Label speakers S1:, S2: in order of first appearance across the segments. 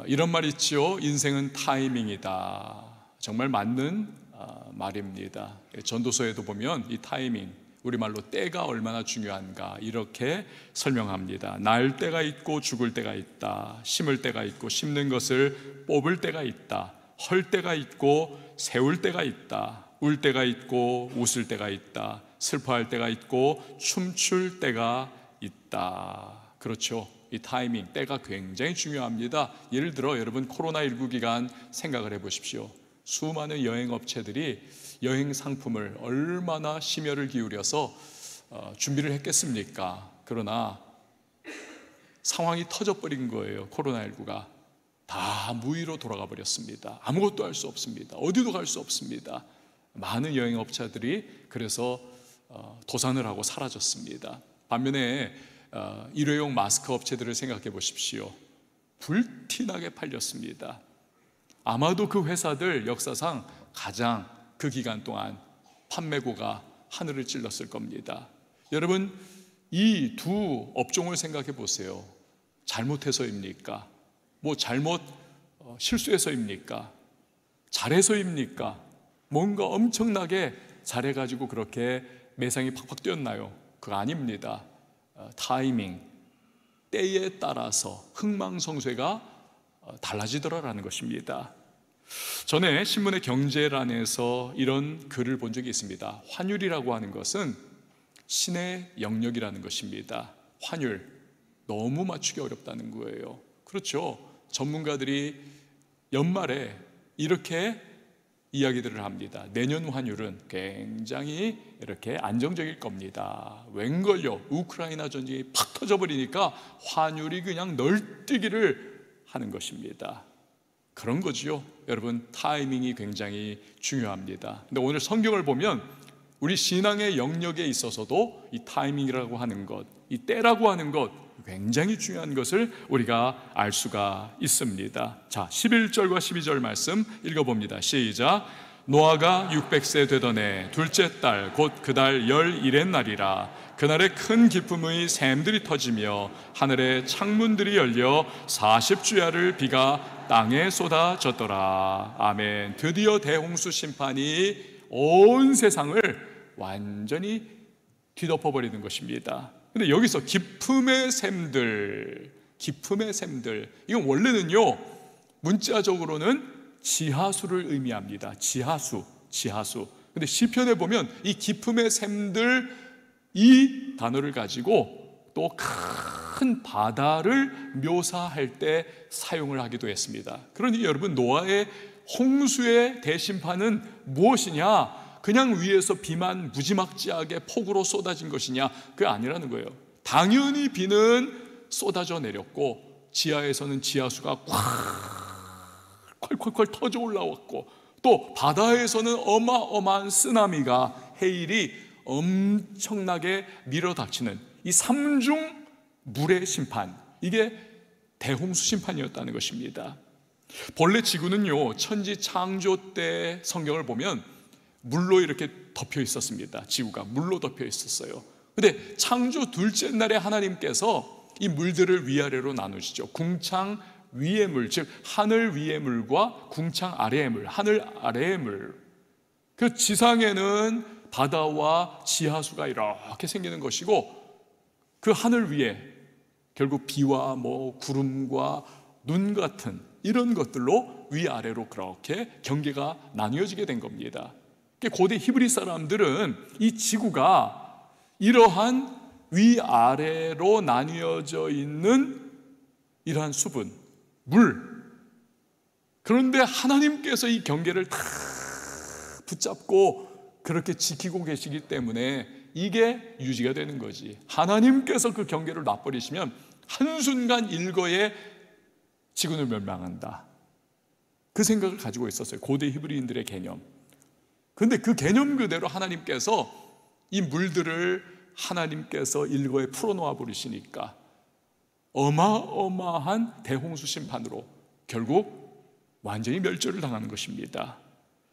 S1: 이런 말 있지요. 인생은 타이밍이다. 정말 맞는 말입니다. 전도서에도 보면 이 타이밍, 우리말로 때가 얼마나 중요한가 이렇게 설명합니다. 날 때가 있고 죽을 때가 있다. 심을 때가 있고 심는 것을 뽑을 때가 있다. 헐 때가 있고 세울 때가 있다. 울 때가 있고 웃을 때가 있다. 슬퍼할 때가 있고 춤출 때가 있다. 그렇죠. 이 타이밍, 때가 굉장히 중요합니다. 예를 들어 여러분 코로나19 기간 생각을 해보십시오. 수많은 여행업체들이 여행 상품을 얼마나 심혈을 기울여서 준비를 했겠습니까? 그러나 상황이 터져버린 거예요. 코로나19가 다 무의로 돌아가 버렸습니다. 아무것도 할 수 없습니다. 어디도 갈 수 없습니다. 많은 여행업체들이 그래서 도산을 하고 사라졌습니다. 반면에 일회용 마스크 업체들을 생각해 보십시오. 불티나게 팔렸습니다. 아마도 그 회사들 역사상 가장 그 기간 동안 판매고가 하늘을 찔렀을 겁니다. 여러분, 이 두 업종을 생각해 보세요. 잘못해서입니까? 실수해서입니까? 잘해서입니까? 뭔가 엄청나게 잘해가지고 그렇게 매상이 팍팍 뛰었나요? 그거 아닙니다. 타이밍, 때에 따라서 흥망성쇠가 달라지더라라는 것입니다. 전에 신문의 경제란에서 이런 글을 본 적이 있습니다. 환율이라고 하는 것은 신의 영역이라는 것입니다. 환율, 너무 맞추기 어렵다는 거예요. 그렇죠. 전문가들이 연말에 이렇게 이야기들을 합니다. 내년 환율은 굉장히 이렇게 안정적일 겁니다. 웬걸요? 우크라이나 전쟁이 팍 터져버리니까 환율이 그냥 널뛰기를 하는 것입니다. 그런 거지요. 여러분, 타이밍이 굉장히 중요합니다. 근데 오늘 성경을 보면 우리 신앙의 영역에 있어서도 이 타이밍이라고 하는 것, 이 때라고 하는 것 굉장히 중요한 것을 우리가 알 수가 있습니다. 자, 11절과 12절 말씀 읽어봅니다. 시작. 노아가 600세 되던 해 둘째 달 곧 그 달 11의 날이라. 그날에 큰 기쁨의 샘들이 터지며 하늘의 창문들이 열려 40주야를 비가 땅에 쏟아졌더라. 아멘. 드디어 대홍수 심판이 온 세상을 완전히 뒤덮어버리는 것입니다. 근데 여기서 기쁨의 샘들, 이건 원래는요 문자적으로는 지하수를 의미합니다. 지하수. 근데 시편에 보면 이 기쁨의 샘들, 이 단어를 가지고 또 큰 바다를 묘사할 때 사용을 하기도 했습니다. 그러니 여러분, 노아의 홍수의 대심판은 무엇이냐? 그냥 위에서 비만 무지막지하게 폭우로 쏟아진 것이냐? 그게 아니라는 거예요. 당연히 비는 쏟아져 내렸고 지하에서는 지하수가 콸콸콸 터져 올라왔고, 또 바다에서는 어마어마한 쓰나미가, 해일이 엄청나게 밀어닥치는 이 삼중 물의 심판, 이게 대홍수 심판이었다는 것입니다. 본래 지구는요 천지 창조 때 성경을 보면 물로 이렇게 덮여 있었습니다. 지구가 물로 덮여 있었어요. 근데 창조 둘째 날에 하나님께서 이 물들을 위아래로 나누시죠. 궁창 위의 물, 즉 하늘 위의 물과 궁창 아래의 물, 하늘 아래의 물. 그 지상에는 바다와 지하수가 이렇게 생기는 것이고, 그 하늘 위에 결국 비와 구름과 눈 같은 이런 것들로 위아래로 그렇게 경계가 나뉘어지게 된 겁니다. 고대 히브리 사람들은 이 지구가 이러한 위아래로 나뉘어져 있는 이러한 수분, 물, 그런데 하나님께서 이 경계를 다 붙잡고 그렇게 지키고 계시기 때문에 이게 유지가 되는 거지. 하나님께서 그 경계를 놔버리시면 한순간 일거에 지구는 멸망한다, 그 생각을 가지고 있었어요, 고대 히브리인들의 개념. 그런데 그 개념 그대로 하나님께서 이 물들을 하나님께서 일거에 풀어놓아 버리시니까 어마어마한 대홍수 심판으로 결국 완전히 멸절을 당하는 것입니다.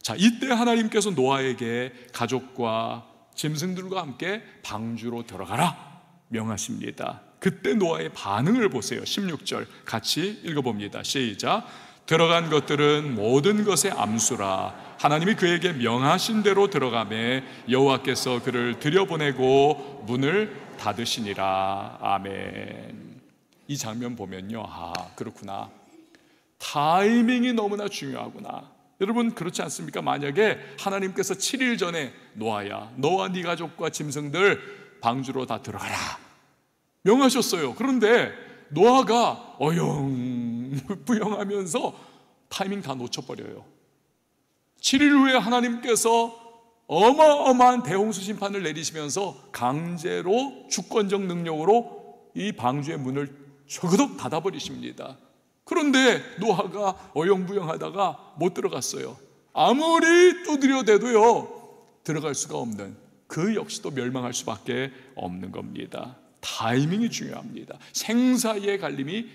S1: 자, 이때 하나님께서 노아에게 가족과 짐승들과 함께 방주로 들어가라 명하십니다. 그때 노아의 반응을 보세요. 16절 같이 읽어봅니다. 시작. 들어간 것들은 모든 것의 암수라. 하나님이 그에게 명하신 대로 들어가매 여호와께서 그를 들여보내고 문을 닫으시니라. 아멘. 이 장면 보면요, 그렇구나, 타이밍이 너무나 중요하구나. 여러분 그렇지 않습니까? 만약에 하나님께서 7일 전에 노아야, 너와 네 가족과 짐승들 방주로 다 들어가라 명하셨어요. 그런데 노아가 어영부영하면서 타이밍 다 놓쳐버려요. 7일 후에 하나님께서 어마어마한 대홍수 심판을 내리시면서 강제로 주권적 능력으로 이 방주의 문을 저그덕 닫아버리십니다. 그런데 노아가 어영부영하다가 못 들어갔어요. 아무리 두드려대도요 들어갈 수가 없는, 그 역시도 멸망할 수밖에 없는 겁니다. 타이밍이 중요합니다. 생사의 갈림이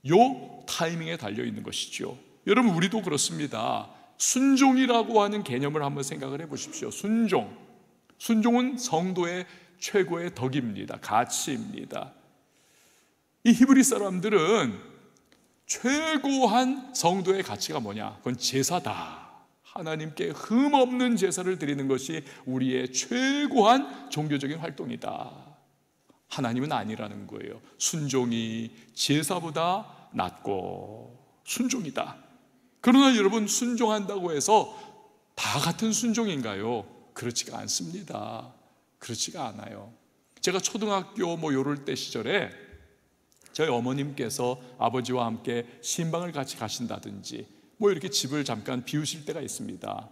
S1: 요 타이밍에 달려있는 것이죠. 여러분 우리도 그렇습니다. 순종이라고 하는 개념을 한번 생각을 해보십시오. 순종은 성도의 최고의 덕입니다. 가치입니다. 이 히브리 사람들은 최고한 성도의 가치가 뭐냐? 그건 제사다. 하나님께 흠없는 제사를 드리는 것이 우리의 최고한 종교적인 활동이다. 하나님은 아니라는 거예요. 순종이 제사보다 낫고 순종이다. 그러나 여러분 순종한다고 해서 다 같은 순종인가요? 그렇지가 않습니다. 그렇지가 않아요. 제가 초등학교 요럴 때 시절에 저희 어머님께서 아버지와 함께 신방을 같이 가신다든지 이렇게 집을 잠깐 비우실 때가 있습니다.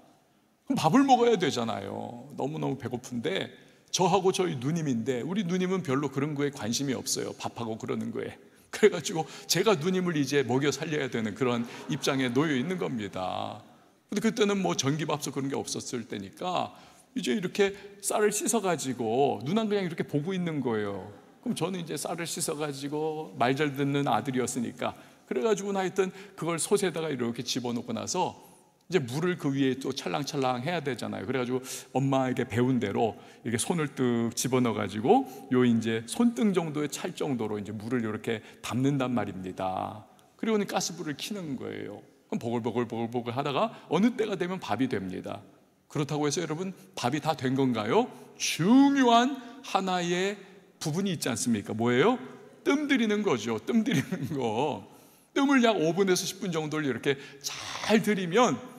S1: 그럼 밥을 먹어야 되잖아요. 너무너무 배고픈데 저하고 저희 누님인데, 우리 누님은 별로 그런 거에 관심이 없어요. 밥하고 그러는 거에. 그래가지고 제가 누님을 이제 먹여 살려야 되는 그런 입장에 놓여 있는 겁니다. 근데 그때는 전기밥솥 그런 게 없었을 때니까 이제 이렇게 쌀을 씻어가지고 누나는 그냥 이렇게 보고 있는 거예요. 그럼 저는 이제 쌀을 씻어가지고 말 잘 듣는 아들이었으니까, 그래가지고 하여튼 그걸 솥에다가 이렇게 집어넣고 나서 이제 물을 그 위에 또 찰랑찰랑 해야 되잖아요. 그래가지고 엄마에게 배운 대로 이렇게 손을 뜩 집어넣어가지고 요 이제 손등 정도에 찰 정도로 이제 물을 이렇게 담는단 말입니다. 그리고는 가스불을 켜는 거예요. 그럼 보글보글 하다가 어느 때가 되면 밥이 됩니다. 그렇다고 해서 여러분 밥이 다 된 건가요? 중요한 하나의 부분이 있지 않습니까? 뭐예요? 뜸 들이는 거죠. 뜸 들이는 거. 뜸을 약 5분에서 10분 정도를 이렇게 잘 들이면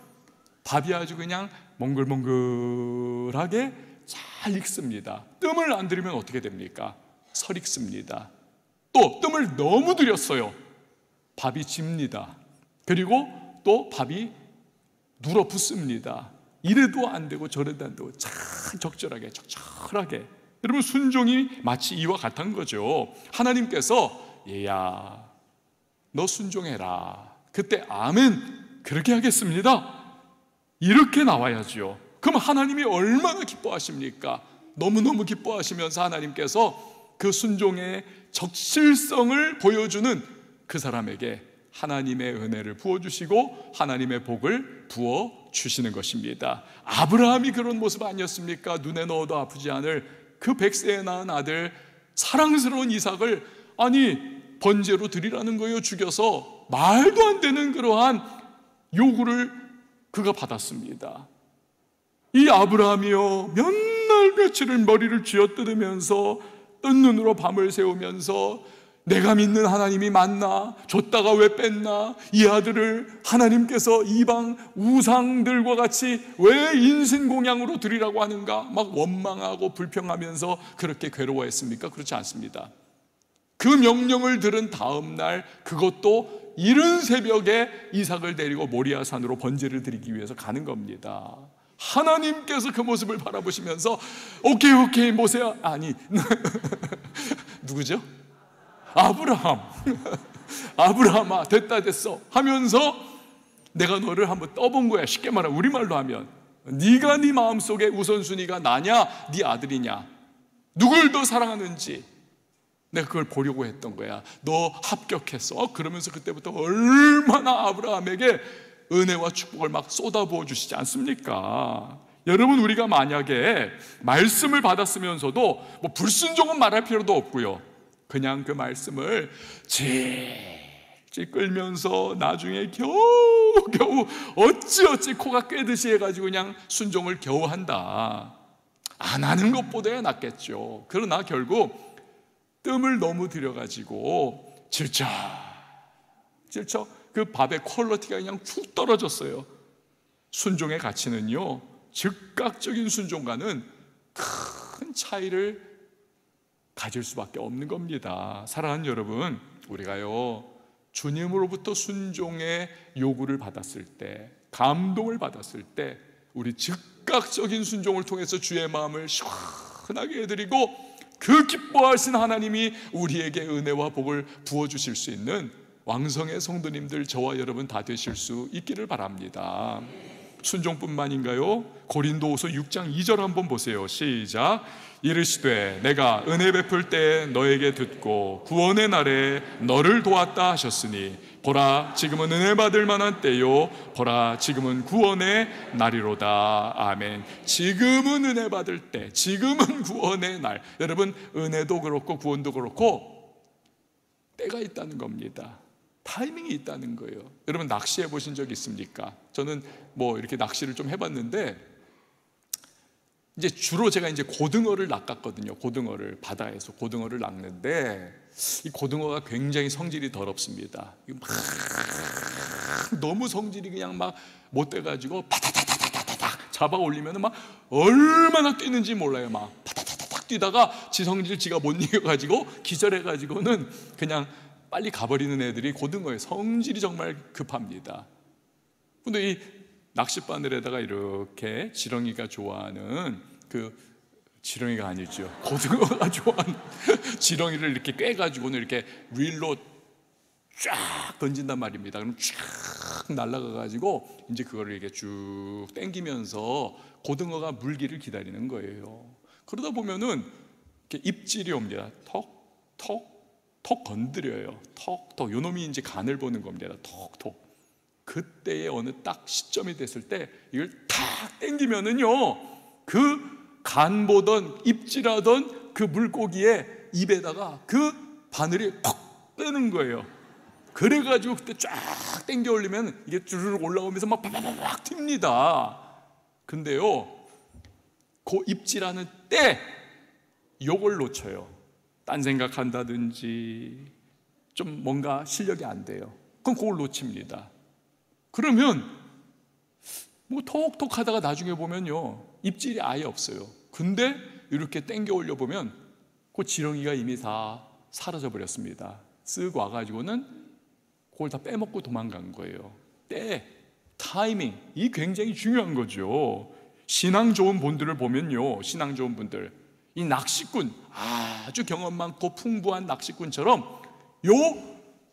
S1: 밥이 아주 그냥 몽글몽글하게 잘 익습니다. 뜸을 안 들이면 어떻게 됩니까? 설익습니다. 또 뜸을 너무 들였어요. 밥이 집니다. 그리고 또 밥이 눌어붙습니다. 이래도 안 되고 저래도 안 되고 참 적절하게 적절하게. 여러분 순종이 마치 이와 같은 거죠. 하나님께서 얘야 너 순종해라. 그때 아멘 그렇게 하겠습니다. 이렇게 나와야죠. 그럼 하나님이 얼마나 기뻐하십니까? 너무너무 기뻐하시면서 하나님께서 그 순종의 적실성을 보여주는 그 사람에게 하나님의 은혜를 부어주시고 하나님의 복을 부어주시는 것입니다. 아브라함이 그런 모습 아니었습니까? 눈에 넣어도 아프지 않을 그 100세에 낳은 아들 사랑스러운 이삭을 번제로 드리라는 거예요. 죽여서. 말도 안 되는 그러한 요구를 그가 받았습니다. 이 아브라함이요 몇 날 며칠을 머리를 쥐어뜯으면서 뜬 눈으로 밤을 새우면서 내가 믿는 하나님이 맞나? 줬다가 왜 뺐나? 이 아들을 하나님께서 이방 우상들과 같이 왜 인신공양으로 드리라고 하는가? 막 원망하고 불평하면서 그렇게 괴로워했습니까? 그렇지 않습니다. 그 명령을 들은 다음 날, 그것도 이른 새벽에 이삭을 데리고 모리아산으로 번제를 드리기 위해서 가는 겁니다. 하나님께서 그 모습을 바라보시면서 오케이 모세야, 누구죠? 아브라함아 됐어 하면서 내가 너를 한번 떠본 거야. 쉽게 말하면 우리말로 하면 네가 네 마음속에 우선순위가 나냐 네 아들이냐, 누굴 더 사랑하는지 내가 그걸 보려고 했던 거야. 너 합격했어. 그러면서 그때부터 얼마나 아브라함에게 은혜와 축복을 막 쏟아부어 주시지 않습니까? 여러분 우리가 만약에 말씀을 받았으면서도 불순종은 말할 필요도 없고요, 그냥 그 말씀을 질질 끌면서 나중에 겨우 어찌 코가 꿰듯이 해가지고 그냥 순종을 겨우 한다. 안 하는 것보다야 낫겠죠. 그러나 결국 뜸을 너무 들여가지고 질척 그 밥의 퀄리티가 그냥 훅 떨어졌어요. 순종의 가치는요, 즉각적인 순종과는 큰 차이를 가질 수밖에 없는 겁니다. 사랑하는 여러분, 우리가요 주님으로부터 순종의 요구를 받았을 때, 감동을 받았을 때 우리 즉각적인 순종을 통해서 주의 마음을 시원하게 해드리고 그 기뻐하신 하나님이 우리에게 은혜와 복을 부어주실 수 있는 왕성의 성도님들, 저와 여러분 다 되실 수 있기를 바랍니다. 순종뿐만인가요? 고린도후서 6장 2절 한번 보세요. 시작. 이르시되 내가 은혜 베풀 때 너에게 듣고 구원의 날에 너를 도왔다 하셨으니 보라 지금은 은혜 받을 만한 때요 보라 지금은 구원의 날이로다. 아멘. 지금은 은혜 받을 때, 지금은 구원의 날. 여러분, 은혜도 그렇고 구원도 그렇고 때가 있다는 겁니다. 타이밍이 있다는 거예요. 여러분, 낚시해 보신 적 있습니까? 저는 뭐 이렇게 낚시를 좀 해봤는데, 이제 주로 제가 이제 고등어를 낚았거든요. 고등어를, 바다에서 고등어를 낚는데 이 고등어가 굉장히 성질이 더럽습니다. 막 너무 성질이 그냥 막 못돼가지고 파다다다다다닥 잡아 올리면 막 얼마나 뛰는지 몰라요. 막 파다다다닥 뛰다가 지 성질 지가 못 이겨가지고 기절해가지고는 그냥 빨리 가버리는 애들이 고등어의 성질이 정말 급합니다. 근데 이 낚싯바늘에다가 이렇게 지렁이가 좋아하는 지렁이가 아니죠, 고등어가 좋아하는 지렁이를 이렇게 꿰가지고는 이렇게 릴로 쫙 던진단 말입니다. 그럼 쫙 날아가가지고 이제 그거를 이렇게 쭉 당기면서 고등어가 물기를 기다리는 거예요. 그러다 보면은 이렇게 입질이 옵니다. 턱 건드려요. 턱. 요 놈이 이제 간을 보는 겁니다. 턱. 그때의 어느 딱 시점이 됐을 때 이걸 탁 당기면은요, 그 간 보던 입질하던 그 물고기의 입에다가 그 바늘이 퍽 뜨는 거예요. 그래가지고 그때 쫙 당겨 올리면 이게 주르륵 올라오면서 막 바바바박 튑니다. 근데요, 그 입질하는 때 요걸 놓쳐요. 딴 생각한다든지 좀 뭔가 실력이 안 돼요. 그럼 그걸 놓칩니다. 그러면 뭐 톡톡 하다가 나중에 보면요, 입질이 아예 없어요. 근데 이렇게 당겨 올려 보면 그 지렁이가 이미 다 사라져 버렸습니다. 쓱 와가지고는 그걸 다 빼먹고 도망간 거예요. 타이밍, 이 굉장히 중요한 거죠. 신앙 좋은 분들을 보면요, 신앙 좋은 분들, 이 낚시꾼, 아주 경험 많고 풍부한 낚시꾼처럼 요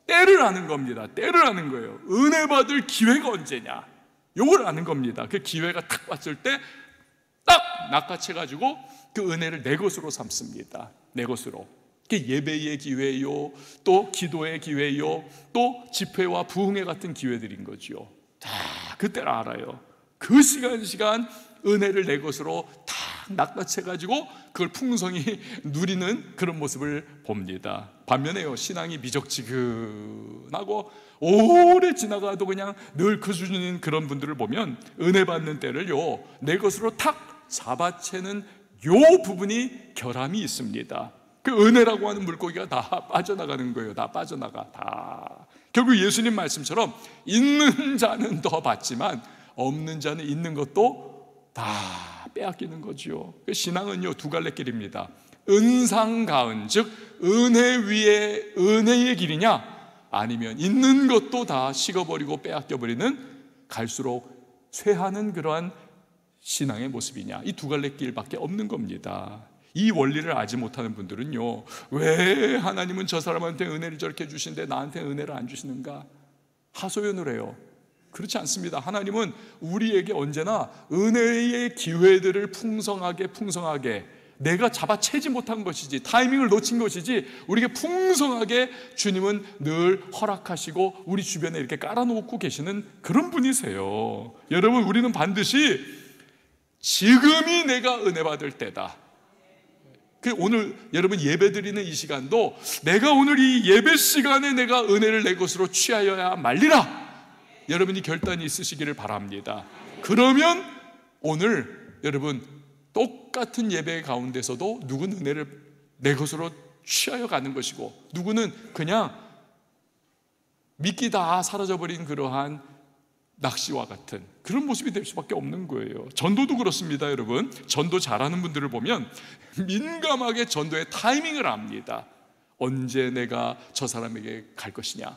S1: 때를 아는 겁니다. 때를 아는 거예요. 은혜 받을 기회가 언제냐, 요걸 아는 겁니다. 그 기회가 탁 왔을 때 딱 낚아채가지고 그 은혜를 내 것으로 삼습니다. 내 것으로. 그게 예배의 기회요, 또 기도의 기회요, 또 집회와 부흥회 같은 기회들인 거죠. 다 그때를 알아요. 그 시간 은혜를 내 것으로 탁 낚아채가지고 그걸 풍성히 누리는 그런 모습을 봅니다. 반면에요, 신앙이 미적지근하고 오래 지나가도 그냥 늘 그 수준인 그런 분들을 보면 은혜 받는 때를요, 내 것으로 탁 잡아채는 요 부분이 결함이 있습니다. 그 은혜라고 하는 물고기가 다 빠져나가는 거예요. 다 빠져나가. 결국 예수님 말씀처럼 있는 자는 더 받지만 없는 자는 있는 것도 다 빼앗기는 거죠. 신앙은요, 두 갈래 길입니다. 은상가은, 즉 은혜 위에 은혜의 길이냐, 아니면 있는 것도 다 식어버리고 빼앗겨버리는 갈수록 쇠하는 그러한 신앙의 모습이냐, 이 두 갈래 길밖에 없는 겁니다. 이 원리를 알지 못하는 분들은요, 왜 하나님은 저 사람한테 은혜를 저렇게 주시는데 나한테 은혜를 안 주시는가 하소연을 해요. 그렇지 않습니다. 하나님은 우리에게 언제나 은혜의 기회들을 풍성하게 내가 잡아채지 못한 것이지, 타이밍을 놓친 것이지, 우리에게 풍성하게 주님은 늘 허락하시고 우리 주변에 이렇게 깔아놓고 계시는 그런 분이세요. 여러분, 우리는 반드시 지금이 내가 은혜 받을 때다, 오늘 여러분 예배 드리는 이 시간도 내가 오늘 이 예배 시간에 내가 은혜를 내 것으로 취하여야 말리라, 여러분이 결단이 있으시기를 바랍니다. 그러면 오늘 여러분 똑같은 예배 가운데서도 누구는 은혜를 내 것으로 취하여 가는 것이고, 누구는 그냥 미끼 다 사라져버린 그러한 낚시와 같은 그런 모습이 될 수밖에 없는 거예요. 전도도 그렇습니다. 여러분, 전도 잘하는 분들을 보면 민감하게 전도의 타이밍을 압니다. 언제 내가 저 사람에게 갈 것이냐.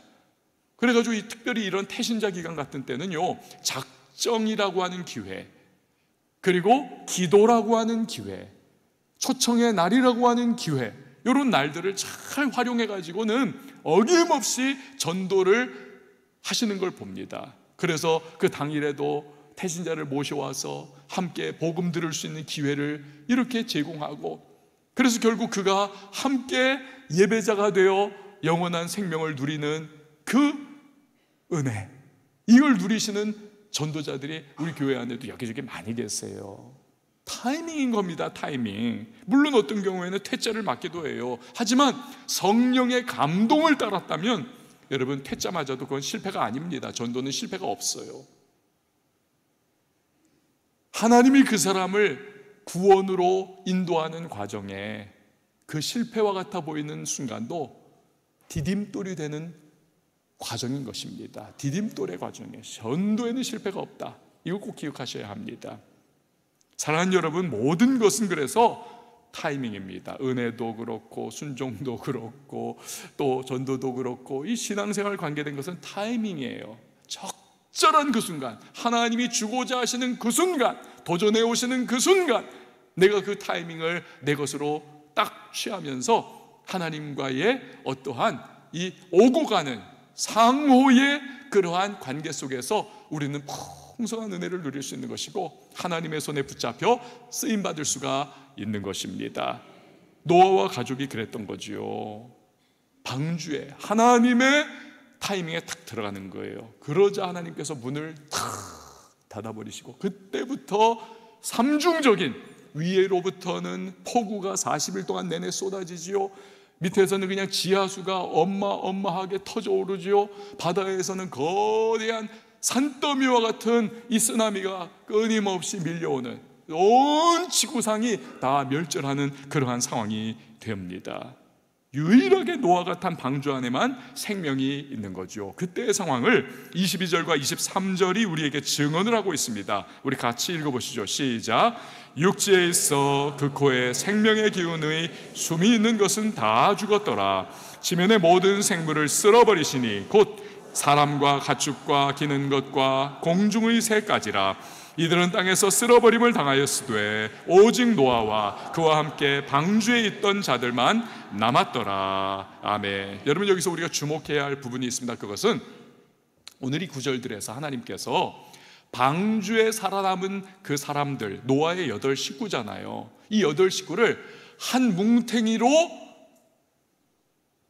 S1: 그래가지고 특별히 이런 태신자 기간 같은 때는요, 작정이라고 하는 기회, 그리고 기도라고 하는 기회, 초청의 날이라고 하는 기회, 이런 날들을 잘 활용해가지고는 어김없이 전도를 하시는 걸 봅니다. 그래서 그 당일에도 태신자를 모셔와서 함께 복음 들을 수 있는 기회를 이렇게 제공하고, 그래서 결국 그가 함께 예배자가 되어 영원한 생명을 누리는 그 은혜, 이걸 누리시는 전도자들이 우리 교회 안에도 여기저기 많이 계세요. 타이밍인 겁니다. 타이밍. 물론 어떤 경우에는 퇴짜를 맞기도 해요. 하지만 성령의 감동을 따랐다면 여러분, 퇴짜 맞아도 그건 실패가 아닙니다. 전도는 실패가 없어요. 하나님이 그 사람을 구원으로 인도하는 과정에 그 실패와 같아 보이는 순간도 디딤돌이 되는 과정인 것입니다. 디딤돌의 과정에 전도에는 실패가 없다. 이거 꼭 기억하셔야 합니다. 사랑하는 여러분, 모든 것은 그래서 타이밍입니다. 은혜도 그렇고 순종도 그렇고 또 전도도 그렇고 이 신앙생활 관계된 것은 타이밍이에요. 적절한 그 순간, 하나님이 주고자 하시는 그 순간, 도전해 오시는 그 순간, 내가 그 타이밍을 내 것으로 딱 취하면서 하나님과의 어떠한 이 오고 가는 상호의 그러한 관계 속에서 우리는 풍성한 은혜를 누릴 수 있는 것이고, 하나님의 손에 붙잡혀 쓰임받을 수가 있는 것입니다. 노아와 가족이 그랬던 거지요. 방주에 하나님의 타이밍에 탁 들어가는 거예요. 그러자 하나님께서 문을 탁 닫아버리시고, 그때부터 삼중적인, 위에로부터는 폭우가 40일 동안 내내 쏟아지지요. 밑에서는 그냥 지하수가 어마어마하게 터져오르지요. 바다에서는 거대한 산더미와 같은 이 쓰나미가 끊임없이 밀려오는, 온 지구상이 다 멸절하는 그러한 상황이 됩니다. 유일하게 노아가 탄 방주 안에만 생명이 있는 거죠. 그때의 상황을 22절과 23절이 우리에게 증언을 하고 있습니다. 우리 같이 읽어보시죠. 시작. 육지에 있어 그 코에 생명의 기운의 숨이 있는 것은 다 죽었더라. 지면의 모든 생물을 쓸어버리시니 곧 사람과 가축과 기는 것과 공중의 새까지라. 이들은 땅에서 쓸어버림을 당하였으되 오직 노아와 그와 함께 방주에 있던 자들만 남았더라. 아멘. 여러분, 여기서 우리가 주목해야 할 부분이 있습니다. 그것은 오늘 이 구절들에서 하나님께서 방주에 살아남은 그 사람들, 노아의 8 식구잖아요. 이 8 식구를 한 뭉탱이로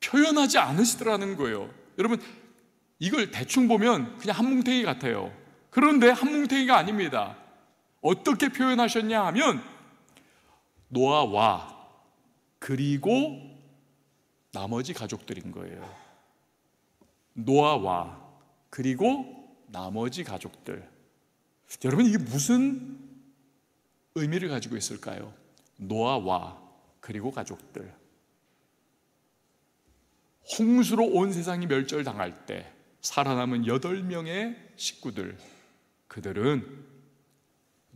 S1: 표현하지 않으시더라는 거예요. 여러분, 이걸 대충 보면 그냥 한 뭉탱이 같아요. 그런데 한 뭉탱이가 아닙니다. 어떻게 표현하셨냐 하면 노아와 그리고 나머지 가족들인 거예요. 노아와 그리고 나머지 가족들. 여러분, 이게 무슨 의미를 가지고 있을까요? 노아와 그리고 가족들. 홍수로 온 세상이 멸절당할 때 살아남은 8명의 식구들, 그들은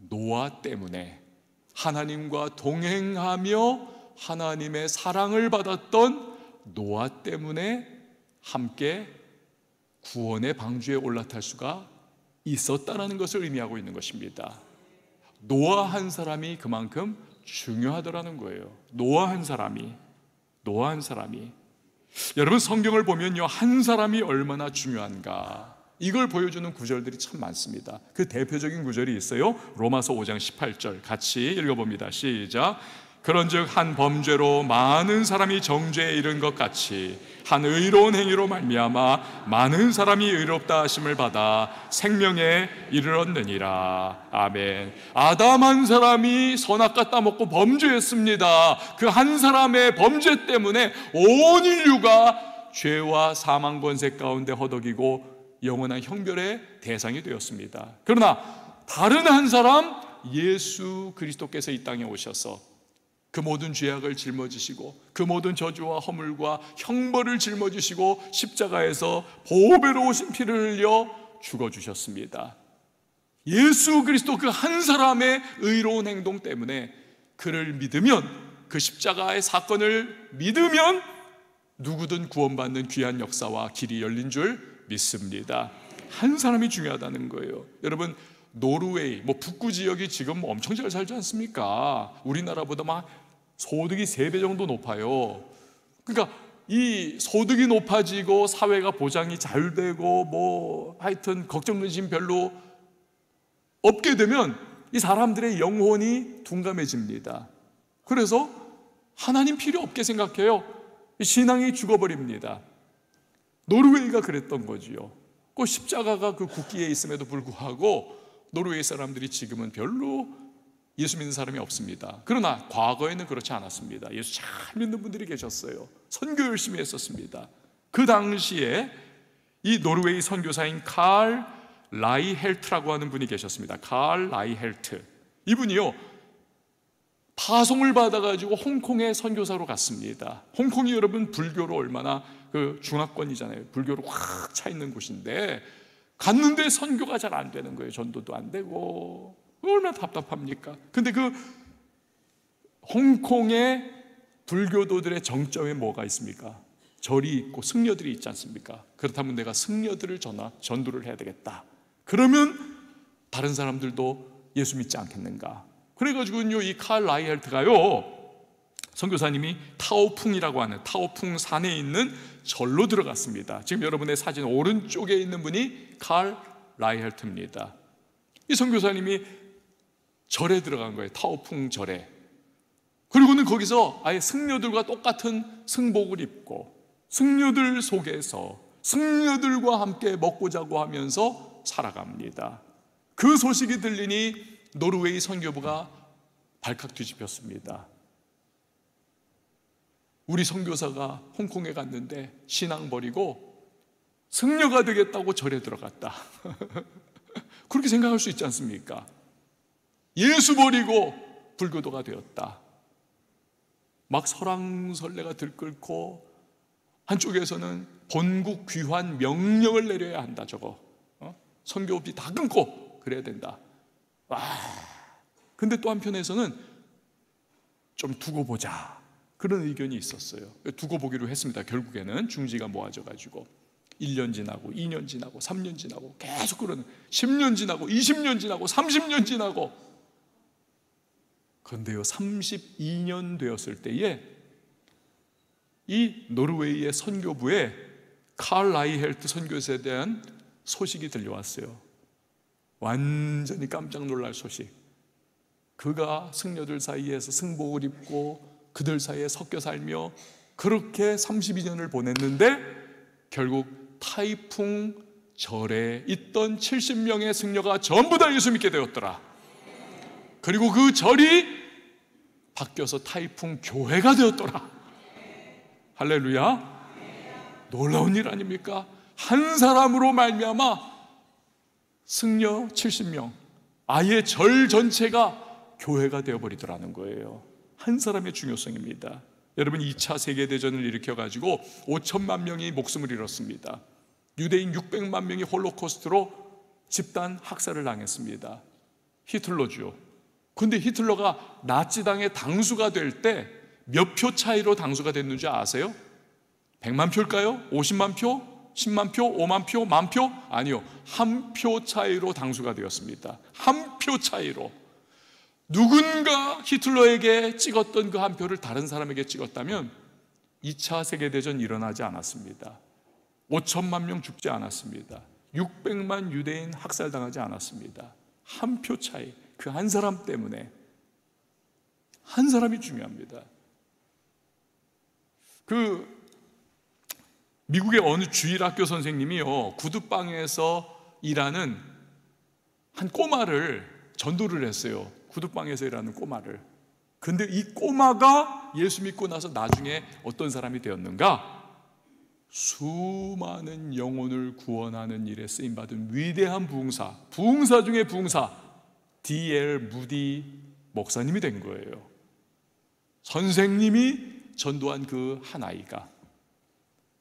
S1: 노아 때문에 하나님과 동행하며 하나님의 사랑을 받았던 노아 때문에 함께 구원의 방주에 올라탈 수가 있었다는 것을 의미하고 있는 것입니다. 노아 한 사람이 그만큼 중요하더라는 거예요. 노아 한 사람이. 여러분, 성경을 보면요, 한 사람이 얼마나 중요한가, 이걸 보여주는 구절들이 참 많습니다. 그 대표적인 구절이 있어요. 로마서 5장 18절 같이 읽어봅니다. 시작. 그런즉 한 범죄로 많은 사람이 정죄에 이른 것 같이 한 의로운 행위로 말미암아 많은 사람이 의롭다 하심을 받아 생명에 이르렀느니라. 아멘. 아담 한 사람이 선악과 따먹고 범죄했습니다. 그 한 사람의 범죄 때문에 온 인류가 죄와 사망 권세 가운데 허덕이고 영원한 형벌의 대상이 되었습니다. 그러나 다른 한 사람, 예수 그리스도께서 이 땅에 오셔서 그 모든 죄악을 짊어지시고 그 모든 저주와 허물과 형벌을 짊어지시고 십자가에서 보배로우신 피를 흘려 죽어주셨습니다. 예수 그리스도 그 한 사람의 의로운 행동 때문에 그를 믿으면, 그 십자가의 사건을 믿으면 누구든 구원받는 귀한 역사와 길이 열린 줄 믿습니다. 한 사람이 중요하다는 거예요. 여러분, 노르웨이, 북부 지역이 지금 엄청 잘 살지 않습니까? 우리나라보다 막 소득이 3배 정도 높아요. 그러니까 이 소득이 높아지고 사회가 보장이 잘 되고 하여튼 걱정 근심 별로 없게 되면 이 사람들의 영혼이 둔감해집니다. 그래서 하나님 필요 없게 생각해요. 신앙이 죽어버립니다. 노르웨이가 그랬던 거지요. 그 십자가가 그 국기에 있음에도 불구하고 노르웨이 사람들이 지금은 별로 예수 믿는 사람이 없습니다. 그러나 과거에는 그렇지 않았습니다. 예수 잘 믿는 분들이 계셨어요. 선교 열심히 했었습니다. 그 당시에 이 노르웨이 선교사인 칼 라이헬트라고 하는 분이 계셨습니다. 칼 라이헬트. 이분이요, 파송을 받아가지고 홍콩에 선교사로 갔습니다. 홍콩이 여러분 불교로 얼마나 중화권이잖아요. 불교로 확 차 있는 곳인데 갔는데 선교가 잘 안 되는 거예요. 전도도 안 되고 얼마나 답답합니까? 근데 그 홍콩의 불교도들의 정점에 뭐가 있습니까? 절이 있고 승려들이 있지 않습니까? 그렇다면 내가 승려들을 전도를 해야 되겠다. 그러면 다른 사람들도 예수 믿지 않겠는가? 그래가지고요, 이 칼 라이헬트가요, 선교사님이 타오풍이라고 하는 타오풍 산에 있는 절로 들어갔습니다. 지금 여러분의 사진 오른쪽에 있는 분이 칼 라이헬트입니다. 이 선교사님이 절에 들어간 거예요. 타오풍 절에. 그리고는 거기서 아예 승려들과 똑같은 승복을 입고 승려들 속에서 승려들과 함께 먹고 자고 하면서 살아갑니다. 그 소식이 들리니 노르웨이 선교부가 발칵 뒤집혔습니다. 우리 선교사가 홍콩에 갔는데 신앙 버리고 승려가 되겠다고 절에 들어갔다. 그렇게 생각할 수 있지 않습니까? 예수 버리고 불교도가 되었다. 막 설왕설래가 들끓고 한쪽에서는 본국 귀환 명령을 내려야 한다. 저거 선교비 다 끊고 그래야 된다. 근데 또 한편에서는 좀 두고 보자, 그런 의견이 있었어요. 두고 보기로 했습니다. 결국에는 중지가 모아져가지고 1년 지나고 2년 지나고 3년 지나고 계속 그러는 10년 지나고 20년 지나고 30년 지나고, 그런데요 32년 되었을 때에 이 노르웨이의 선교부에 칼 라이헬트 선교사에 대한 소식이 들려왔어요. 완전히 깜짝 놀랄 소식. 그가 승려들 사이에서 승복을 입고 그들 사이에 섞여 살며 그렇게 32년을 보냈는데 결국 타이풍 절에 있던 70명의 승려가 전부 다 예수 믿게 되었더라. 그리고 그 절이 바뀌어서 타이풍 교회가 되었더라. 할렐루야. 놀라운 일 아닙니까? 한 사람으로 말미암아 승려 70명, 아예 절 전체가 교회가 되어버리더라는 거예요. 한 사람의 중요성입니다. 여러분, 2차 세계대전을 일으켜가지고 5천만 명이 목숨을 잃었습니다. 유대인 600만 명이 홀로코스트로 집단 학살을 당했습니다. 히틀러죠. 근데 히틀러가 나치당의 당수가 될 때 몇 표 차이로 당수가 됐는지 아세요? 100만 표일까요? 50만 표? 10만 표? 5만 표? 1만 표? 아니요, 한 표 차이로 당수가 되었습니다. 한 표 차이로. 누군가 히틀러에게 찍었던 그 한 표를 다른 사람에게 찍었다면 2차 세계대전 일어나지 않았습니다. 5천만 명 죽지 않았습니다. 600만 유대인 학살당하지 않았습니다. 한 표 차이, 그 한 사람 때문에 한 사람이 중요합니다. 미국의 어느 주일학교 선생님이요, 구두방에서 일하는 한 꼬마를 전도를 했어요. 구두방에서 일하는 꼬마를. 근데 이 꼬마가 예수 믿고 나서 나중에 어떤 사람이 되었는가? 수많은 영혼을 구원하는 일에 쓰임받은 위대한 부흥사 중에 부흥사 D.L. 무디 목사님이 된 거예요. 선생님이 전도한 그 한 아이가.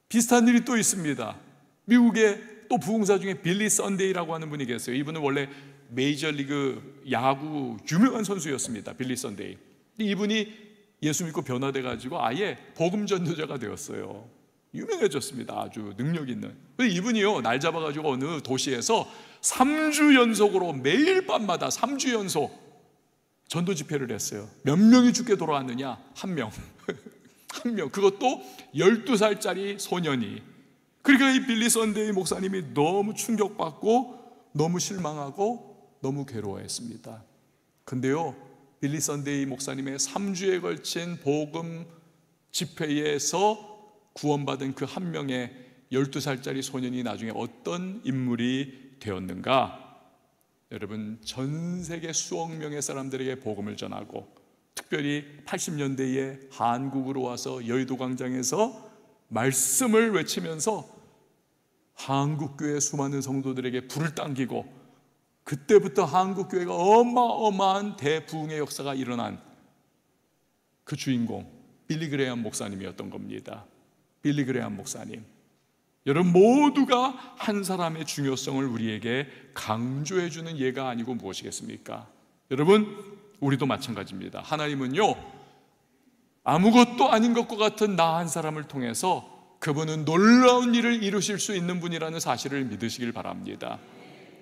S1: 비슷한 일이 또 있습니다. 미국의 또 부흥사 중에 빌리 선데이라고 하는 분이 계세요. 이분은 원래 메이저리그 야구 유명한 선수였습니다. 빌리 선데이. 이분이 예수 믿고 변화돼 가지고 아예 복음 전도자가 되었어요. 유명해졌습니다. 아주 능력 있는. 근데 이분이요, 날 잡아가지고 어느 도시에서 3주 연속으로 매일 밤마다 3주 연속 전도 집회를 했어요. 몇 명이 죽게 돌아왔느냐? 한 명. 한 명. 그것도 12살짜리 소년이. 그러니까 이 빌리 선데이 목사님이 너무 충격받고 너무 실망하고 너무 괴로워했습니다. 근데요, 빌리 선데이 목사님의 3주에 걸친 복음 집회에서 구원받은 그 한 명의 12살짜리 소년이 나중에 어떤 인물이 되었는가? 여러분, 전 세계 수억 명의 사람들에게 복음을 전하고, 특별히 80년대에 한국으로 와서 여의도 광장에서 말씀을 외치면서 한국교회 수많은 성도들에게 불을 당기고, 그때부터 한국교회가 어마어마한 대부흥의 역사가 일어난 그 주인공 빌리 그레이엄 목사님이었던 겁니다. 빌리 그레이엄 목사님. 여러분, 모두가 한 사람의 중요성을 우리에게 강조해 주는 예가 아니고 무엇이겠습니까? 여러분, 우리도 마찬가지입니다. 하나님은요, 아무것도 아닌 것과 같은 나 한 사람을 통해서 그분은 놀라운 일을 이루실 수 있는 분이라는 사실을 믿으시길 바랍니다.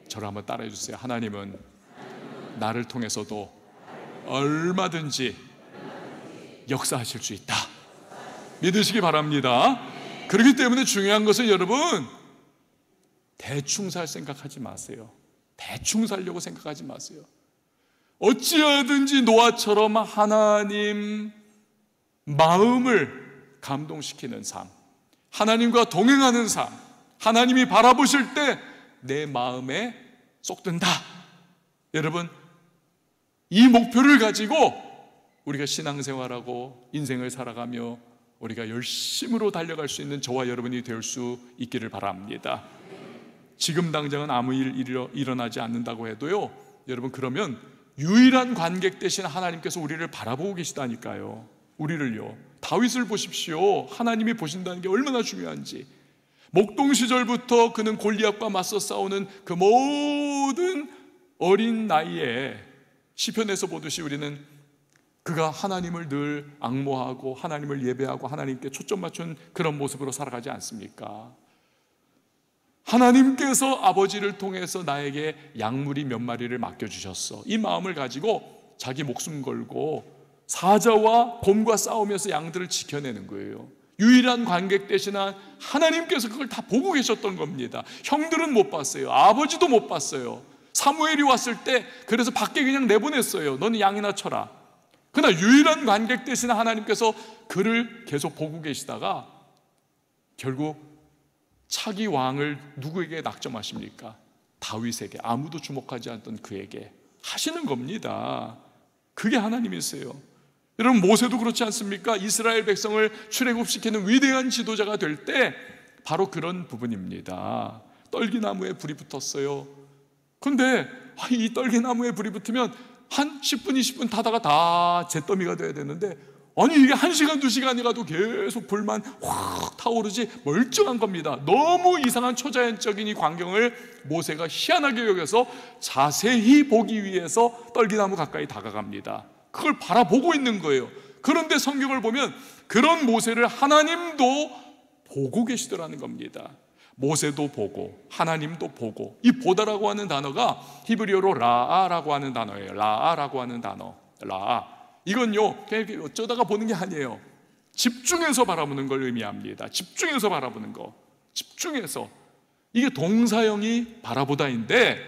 S1: 저를 한번 따라해 주세요. 하나님은 나를 통해서도 얼마든지 역사하실 수 있다. 믿으시기 바랍니다. 그렇기 때문에 중요한 것은 여러분, 대충 살 생각하지 마세요. 대충 살려고 생각하지 마세요. 어찌하든지 노아처럼 하나님 마음을 감동시키는 삶, 하나님과 동행하는 삶, 하나님이 바라보실 때 내 마음에 쏙 든다. 여러분, 이 목표를 가지고 우리가 신앙생활하고 인생을 살아가며 우리가 열심으로 달려갈 수 있는 저와 여러분이 될 수 있기를 바랍니다. 지금 당장은 아무 일 일어나지 않는다고 해도요, 여러분, 그러면 유일한 관객 대신 하나님께서 우리를 바라보고 계시다니까요. 우리를요. 다윗을 보십시오. 하나님이 보신다는 게 얼마나 중요한지. 목동 시절부터 그는 골리앗과 맞서 싸우는 그 모든 어린 나이에 시편에서 보듯이 우리는 그가 하나님을 늘 앙모하고 하나님을 예배하고 하나님께 초점 맞춘 그런 모습으로 살아가지 않습니까? 하나님께서 아버지를 통해서 나에게 양무리 몇 마리를 맡겨주셨어. 이 마음을 가지고 자기 목숨 걸고 사자와 곰과 싸우면서 양들을 지켜내는 거예요. 유일한 관객 대신한 하나님께서 그걸 다 보고 계셨던 겁니다. 형들은 못 봤어요. 아버지도 못 봤어요. 사무엘이 왔을 때 그래서 밖에 그냥 내보냈어요. 너는 양이나 쳐라. 그러나 유일한 관객 대신 하나님께서 그를 계속 보고 계시다가 결국 차기 왕을 누구에게 낙점하십니까? 다윗에게, 아무도 주목하지 않던 그에게 하시는 겁니다. 그게 하나님이세요. 여러분, 모세도 그렇지 않습니까? 이스라엘 백성을 출애굽시키는 위대한 지도자가 될 때 바로 그런 부분입니다. 떨기나무에 불이 붙었어요. 그런데 이 떨기나무에 불이 붙으면 한 10분, 20분 타다가 다 잿더미가 돼야 되는데, 아니 이게 1시간, 2시간이 가도 계속 불만 확 타오르지 멀쩡한 겁니다. 너무 이상한 초자연적인 이 광경을 모세가 희한하게 여겨서 자세히 보기 위해서 떨기나무 가까이 다가갑니다. 그걸 바라보고 있는 거예요. 그런데 성경을 보면 그런 모세를 하나님도 보고 계시더라는 겁니다. 모세도 보고 하나님도 보고. 이 보다라고 하는 단어가 히브리어로 라아라고 하는 단어예요. 라아라고 하는 단어. 라아. 이건요, 그냥 이렇게 어쩌다가 보는 게 아니에요. 집중해서 바라보는 걸 의미합니다. 집중해서 바라보는 거. 집중해서. 이게 동사형이 바라보다인데,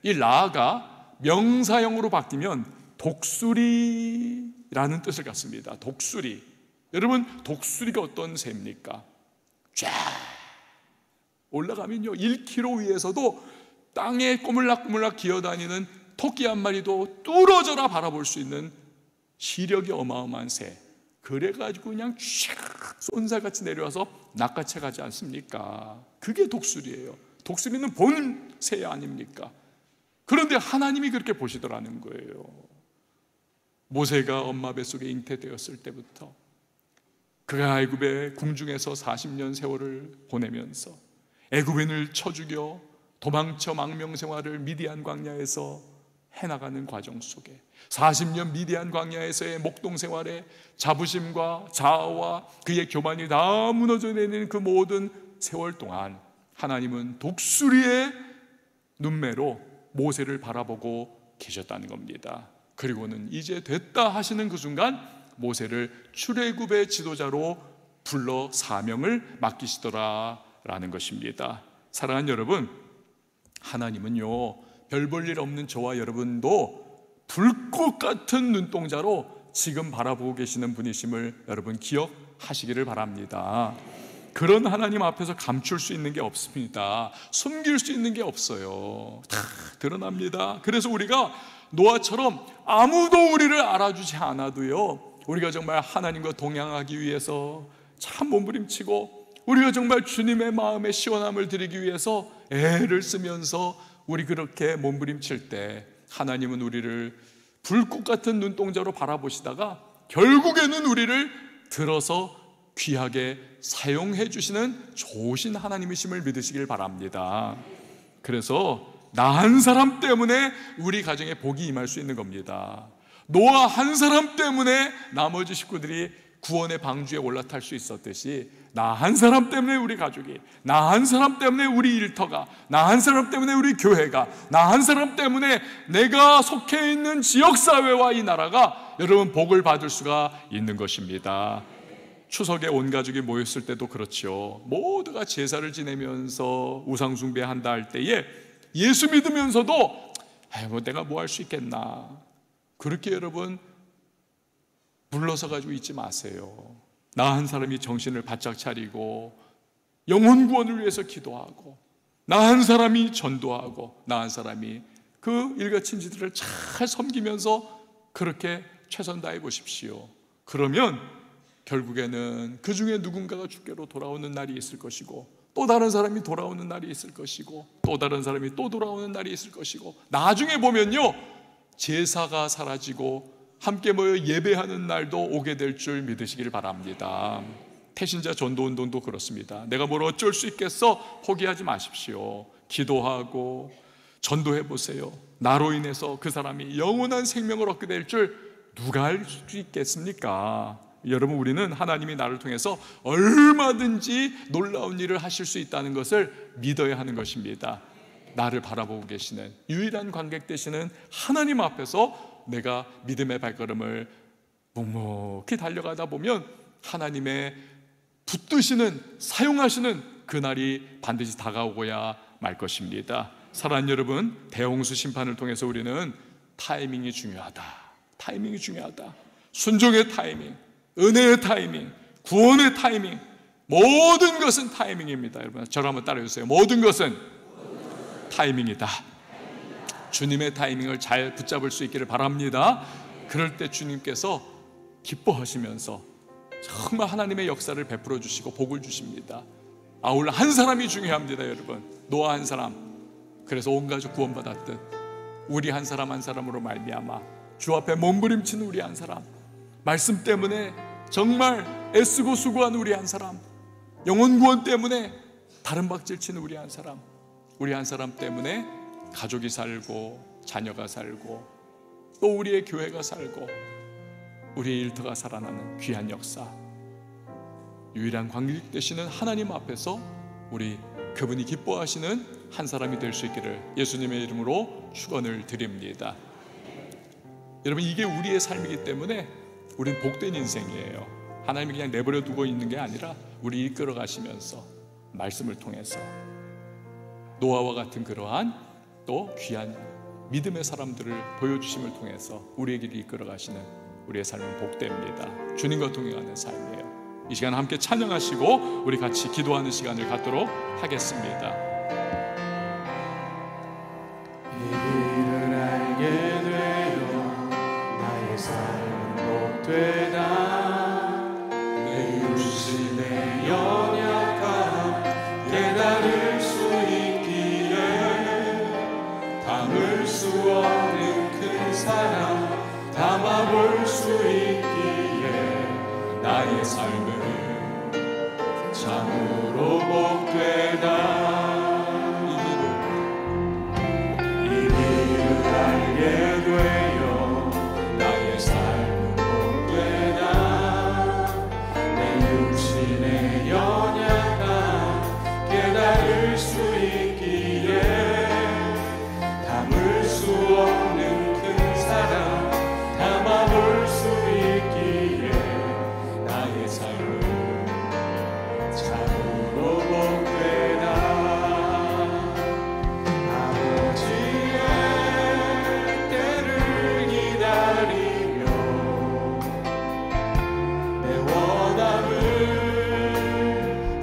S1: 이 라아가 명사형으로 바뀌면 독수리 독수리라는 뜻을 갖습니다. 독수리. 여러분, 독수리가 어떤 새입니까? 쫙 올라가면요 1km 위에서도 땅에 꼬물락꼬물락 기어다니는 토끼 한 마리도 뚫어져라 바라볼 수 있는 시력이 어마어마한 새. 그래가지고 그냥 쫙 쏜살같이 내려와서 낚아채 가지 않습니까? 그게 독수리예요. 독수리는 보는 새 아닙니까? 그런데 하나님이 그렇게 보시더라는 거예요. 모세가 엄마 뱃속에 잉태되었을 때부터 그가 애굽의 궁중에서 40년 세월을 보내면서 애굽인을 쳐 죽여 도망쳐 망명생활을 미디안 광야에서 해나가는 과정 속에 40년 미디안 광야에서의 목동생활의 자부심과 자아와 그의 교만이 다 무너져내는 그 모든 세월 동안 하나님은 독수리의 눈매로 모세를 바라보고 계셨다는 겁니다. 그리고는 이제 됐다 하시는 그 순간 모세를 출애굽의 지도자로 불러 사명을 맡기시더라라는 것입니다. 사랑하는 여러분, 하나님은요 별 볼 일 없는 저와 여러분도 불꽃 같은 눈동자로 지금 바라보고 계시는 분이심을 여러분 기억하시기를 바랍니다. 그런 하나님 앞에서 감출 수 있는 게 없습니다. 숨길 수 있는 게 없어요. 다 드러납니다. 그래서 우리가 노아처럼 아무도 우리를 알아주지 않아도요 우리가 정말 하나님과 동행하기 위해서 참 몸부림치고 우리가 정말 주님의 마음에 시원함을 드리기 위해서 애를 쓰면서 우리 그렇게 몸부림칠 때 하나님은 우리를 불꽃 같은 눈동자로 바라보시다가 결국에는 우리를 들어서 귀하게 사용해 주시는 좋으신 하나님이심을 믿으시길 바랍니다. 그래서 나 한 사람 때문에 우리 가정에 복이 임할 수 있는 겁니다. 노아 한 사람 때문에 나머지 식구들이 구원의 방주에 올라탈 수 있었듯이 나 한 사람 때문에 우리 가족이, 나 한 사람 때문에 우리 일터가, 나 한 사람 때문에 우리 교회가, 나 한 사람 때문에 내가 속해 있는 지역사회와 이 나라가 여러분 복을 받을 수가 있는 것입니다. 추석에 온 가족이 모였을 때도 그렇죠. 모두가 제사를 지내면서 우상숭배한다 할 때에 예수 믿으면서도 내가 뭐 할 수 있겠나, 그렇게 여러분 물러서 가지고 있지 마세요. 나 한 사람이 정신을 바짝 차리고 영혼 구원을 위해서 기도하고 나 한 사람이 전도하고 나 한 사람이 그 일가친지들을 잘 섬기면서 그렇게 최선 다해 보십시오. 그러면 결국에는 그 중에 누군가가 주께로 돌아오는 날이 있을 것이고 또 다른 사람이 돌아오는 날이 있을 것이고 또 다른 사람이 또 돌아오는 날이 있을 것이고 나중에 보면요 제사가 사라지고 함께 모여 예배하는 날도 오게 될 줄 믿으시길 바랍니다. 태신자 전도운동도 그렇습니다. 내가 뭘 어쩔 수 있겠어? 포기하지 마십시오. 기도하고 전도해 보세요. 나로 인해서 그 사람이 영원한 생명을 얻게 될 줄 누가 알 수 있겠습니까? 여러분, 우리는 하나님이 나를 통해서 얼마든지 놀라운 일을 하실 수 있다는 것을 믿어야 하는 것입니다. 나를 바라보고 계시는 유일한 관객 되시는 하나님 앞에서 내가 믿음의 발걸음을 묵묵히 달려가다 보면 하나님의 붙드시는, 사용하시는 그날이 반드시 다가오고야 말 것입니다. 사랑하는 여러분, 대홍수 심판을 통해서 우리는 타이밍이 중요하다, 타이밍이 중요하다. 순종의 타이밍, 은혜의 타이밍, 구원의 타이밍, 모든 것은 타이밍입니다. 여러분, 저를 한번 따라해주세요. 모든 것은 타이밍이다. 주님의 타이밍을 잘 붙잡을 수 있기를 바랍니다. 그럴 때 주님께서 기뻐하시면서 정말 하나님의 역사를 베풀어 주시고 복을 주십니다. 아울러 한 사람이 중요합니다. 여러분, 노아 한 사람. 그래서 온 가족 구원받았듯 우리 한 사람 한 사람으로 말미암아 주 앞에 몸부림치는 우리 한 사람, 말씀 때문에 정말 애쓰고 수고한 우리 한 사람, 영혼 구원 때문에 다른 박질 치는 우리 한 사람, 우리 한 사람 때문에 가족이 살고 자녀가 살고 또 우리의 교회가 살고 우리의 일터가 살아나는 귀한 역사, 유일한 관객 되시는 하나님 앞에서 우리 그분이 기뻐하시는 한 사람이 될 수 있기를 예수님의 이름으로 축원을 드립니다. 여러분, 이게 우리의 삶이기 때문에 우린 복된 인생이에요. 하나님이 그냥 내버려 두고 있는 게 아니라 우리 이끌어 가시면서 말씀을 통해서 노아와 같은 그러한 또 귀한 믿음의 사람들을 보여주심을 통해서 우리의 길을 이끌어 가시는 우리의 삶은 복됩니다. 주님과 동행하는 삶이에요. 이 시간 함께 찬양하시고 우리 같이 기도하는 시간을 갖도록 하겠습니다.
S2: 이 길을 알게 되어 나의 삶은 복되다. 내 육신의 연약함 깨달을 수 있기에 담을 수 없는 큰 사랑 담아볼 수 있기에 나의 삶은 참으로 복되다. 이 길을 알게 되어 나의 삶은 복되다. 내 육신의 연약함 깨달을 수 있기에 담을 수 없는 큰 사랑 담아볼 수 있기에 나의 삶은 참으로 복되다. 아버지의 때를 기다리며 내 원함을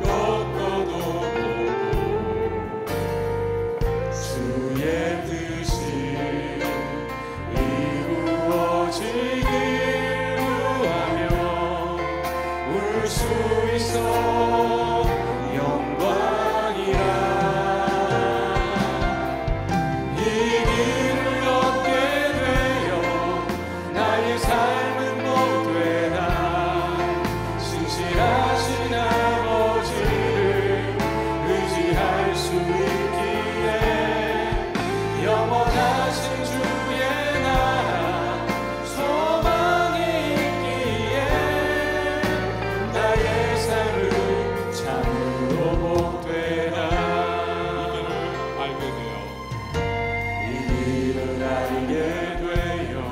S2: 꺾어도 보고 주의 뜻이 이루어지길 구하며 울 수 있어 영광이라. 이 길을 걷게 되어 나의 삶은 복되다. 신실하신 아버지를 의지할 수 있기에 영원하신 주의 나라 소망이 있기에 나의 삶은 참으로 복되다. 이 길을 알게 되어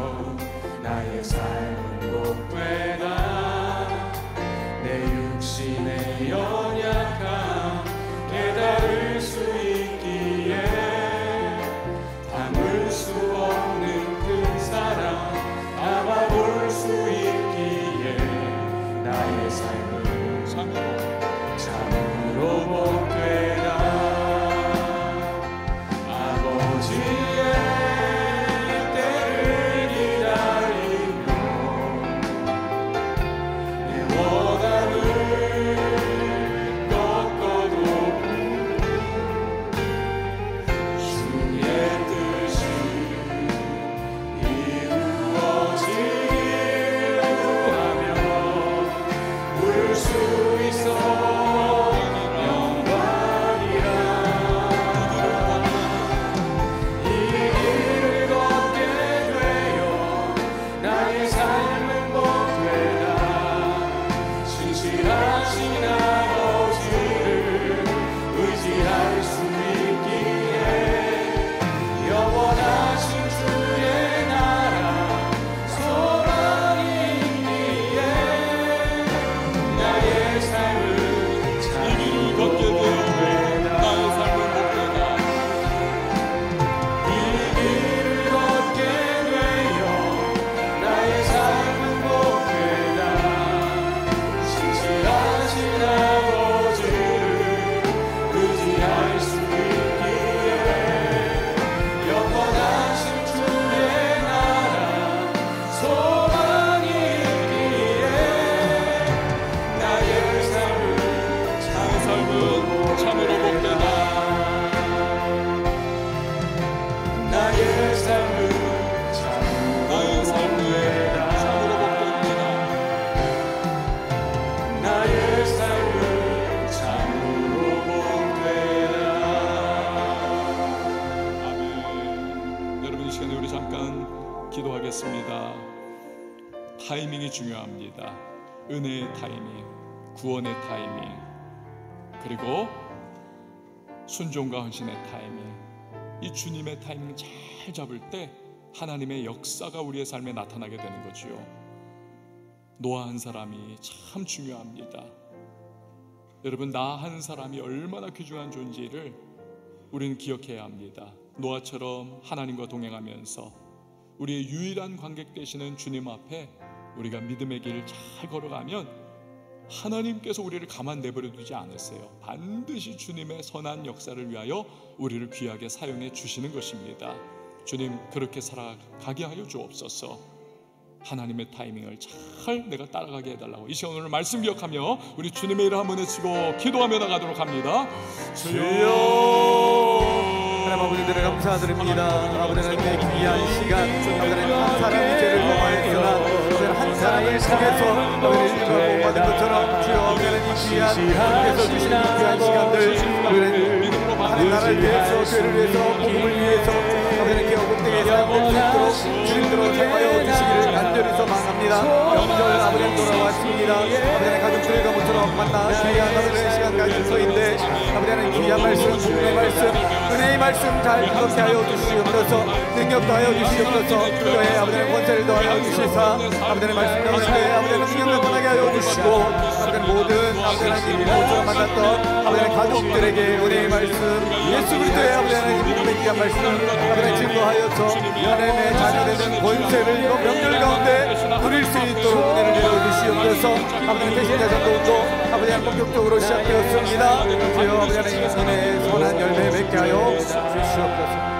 S2: 나의 삶은 복되다. 내 육신의 연약함 깨달을 수 있기에 담을 수 없는 큰 사랑 담아볼 수 있기에 나의 삶은 참으로 복되다. 아버지의 때를 기다리며 내 원함을 꺾어도 주의 뜻이 이루어지길 구하며 울 수 있어 영광이라. 이 길을 걷게 되어 나의 삶은 복되다. 신실하신 아버지를 의지할 수 있기에 영원하신 주의 나라 소망이 있기에 나의 삶은 참으로 복되다. 이 길을 걷게 되어 나의 삶은 복되다. 신실하신 아버지를 의지할 수 있기에 영원하신 주의 나라 소망이 있기에 나의 삶은 참으로 복되다. 나의 삶은 참으로 복되다. 나의 삶은 참으로 복되다.
S1: 아멘. 여러분, 이 시간에 우리 잠깐 기도하겠습니다. 타이밍이 중요합니다. 은혜의 타이밍, 구원의 타이밍, 그리고 순종과 헌신의 타이밍. 이 주님의 타이밍 잘 잡을 때 하나님의 역사가 우리의 삶에 나타나게 되는 거지요. 노아 한 사람이 참 중요합니다. 여러분, 나 한 사람이 얼마나 귀중한 존재를 우리는 기억해야 합니다. 노아처럼 하나님과 동행하면서 우리의 유일한 관객 되시는 주님 앞에 우리가 믿음의 길을 잘 걸어가면 하나님께서 우리를 가만 내버려 두지 않으세요. 반드시 주님의 선한 역사를 위하여 우리를 귀하게 사용해 주시는 것입니다. 주님, 그렇게 살아가게 하여 주옵소서. 하나님의 타이밍을 잘 내가 따라가게 해달라고 이 시간 오늘 말씀 기억하며 우리 주님의 이름 한번 외치고 기도하며 나가도록 합니다.
S3: 주여, 하나님 아버지들을 감사드립니다. 아버지 하나님의 귀한 시간, 아버지 하나님 한 사람의 죄를 범하였으나 아버지 한 사람을 통해서 아버지 인류가 복받은 것처럼 주여 아버지 하나님 귀한 주께서 주시는 귀한 시간들 하나님 나라를 위해서, 교회를 위해서, 복음을 위해서 아버지 하나님 개혁공동에 사용될 수 있도록 주님으로 사용하여 주시기를 간절히 소망합니다. 명절 아버지 하나님 돌아왔습니다. 아버지 하나님 가족들과 모처럼 만나 귀한 아버지의 시간 가질 터인데 아버지 하나님 귀한 말씀, 복음의 말씀, 은혜의 말씀 잘 그렇게 하여 주시옵소서. 능력 더하여 주시옵소서. 교회에 아버지 하나님 권세를 더하여 주시사 아버지 하나님 말씀 가운데 아버지 하나님 능력 나타나게 하여 주시고 아버지 하나님 모든 아버지 하나님 모처럼 만났던 아버지 하나님 가족들에게 은혜의 말씀, 예수 그리스도의 아버지 하나님 복음의 귀한 말씀 아버지 하나님 증거하여서 하나님의 자녀되는 권세를 이번 명절 가운데 누릴 수 있도록 은혜를 내려주시옵소서. 아버지 하나님 배신자 전도도 아버지 하나님 본격적으로 시작되었습니다. 주여 아버지 하나님 선한 열매 맺게 하여 주시옵소서.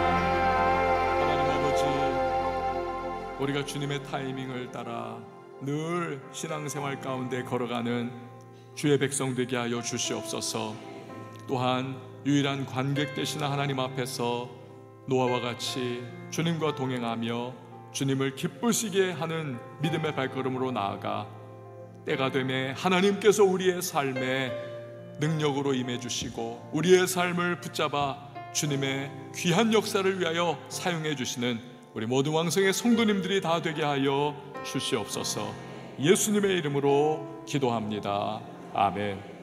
S1: 우리가 주님의 타이밍을 따라 늘 신앙생활 가운데 걸어가는 주의 백성 되게 하여 주시옵소서. 또한 유일한 관객 되시는 하나님 앞에서 노아와 같이 주님과 동행하며 주님을 기쁘시게 하는 믿음의 발걸음으로 나아가 때가 되매 하나님께서 우리의 삶에 능력으로 임해 주시고 우리의 삶을 붙잡아 주님의 귀한 역사를 위하여 사용해 주시는 우리 모든 왕성의 성도님들이 다 되게 하여 주시옵소서. 예수님의 이름으로 기도합니다. 아멘.